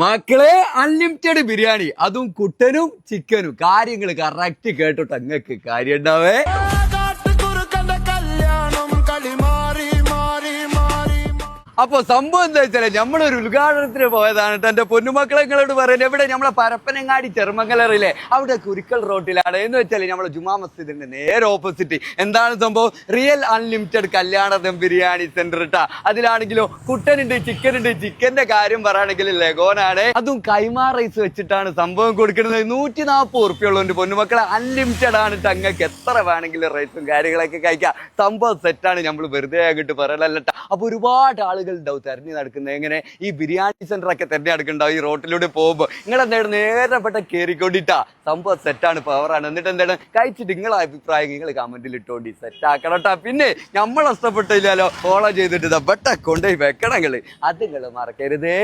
മക്കളെ അൺലിമിറ്റഡ് ബിരിയാണി, അതും കുട്ടനും ചിക്കനും. കാര്യങ്ങൾ കറക്റ്റ് കേട്ടോട്ട് അങ്ങക്ക് കാര്യം ഉണ്ടാവേ. അപ്പൊ സംഭവം എന്താ വെച്ചാല് നമ്മളൊരു ഉദ്ഘാടനത്തിന് പോയതാണ്. എന്റെ പൊന്നുമക്കളെ നിങ്ങളോട് പറയുന്നത് എവിടെ നമ്മളെ പരപ്പനങ്ങാടി ചെറുമംഗലറിലെ അവിടെ കുരിക്കൽ റോട്ടിലാണ്. എന്ന് വെച്ചാൽ നമ്മളെ ജുമാ മസ്ജിദിന്റെ നേരെ ഓപ്പോസിറ്റ്. എന്താണ് സംഭവം? റിയൽ അൺലിമിറ്റഡ് കല്യാണ ദം ബിരിയാണി സെന്റർ ഇട്ടാ. അതിലാണെങ്കിലോ കുട്ടനുണ്ട്, ചിക്കൻ ഉണ്ട്. ചിക്കന്റെ കാര്യം പറയുകയാണെങ്കിൽ ലഗോനാണ്, അതും കൈമാ റൈസ് വെച്ചിട്ടാണ് സംഭവം കൊടുക്കുന്നത്. 140 ഉറുപ്പിയുള്ളൂ എന്റെ പൊന്നുമക്കളെ. അൺലിമിറ്റഡ് ആണ്. അങ്ങക്ക് എത്ര വേണമെങ്കിലും റൈസും കാര്യങ്ങളൊക്കെ കഴിക്കാം. സംഭവം സെറ്റാണ്. നമ്മൾ വെറുതെ അങ്ങോട്ട് പറയലല്ലട്ട. അപ്പൊ ഒരുപാട് ആളുകൾ ഉണ്ടാവും തെരഞ്ഞു നടക്കുന്നത്. എങ്ങനെ ഈ ബിരിയാണി സെന്റർ ഒക്കെ തെരഞ്ഞെടുക്കുന്നുണ്ടാവും ഈ റോട്ടിലൂടെ പോകുമ്പോൾ. നിങ്ങൾ എന്തായാലും നേരപ്പെട്ട കയറിക്കൊണ്ടിട്ടാ. സംഭവം സെറ്റാണ്, പവറാണ്. എന്നിട്ട് എന്താണ് കഴിച്ചിട്ട് നിങ്ങളെ അഭിപ്രായം നിങ്ങൾ കമന്റിൽ ഇട്ടോണ്ടി സെറ്റ് ആക്കണട്ടാ. പിന്നെ നമ്മൾ നഷ്ടപ്പെട്ടില്ലല്ലോ, ഫോളോ ചെയ്തിട്ട് ബട്ട കൊണ്ടുപോയി വെക്കണങ്ങള്. അത് നിങ്ങൾ മറക്കരുതേ.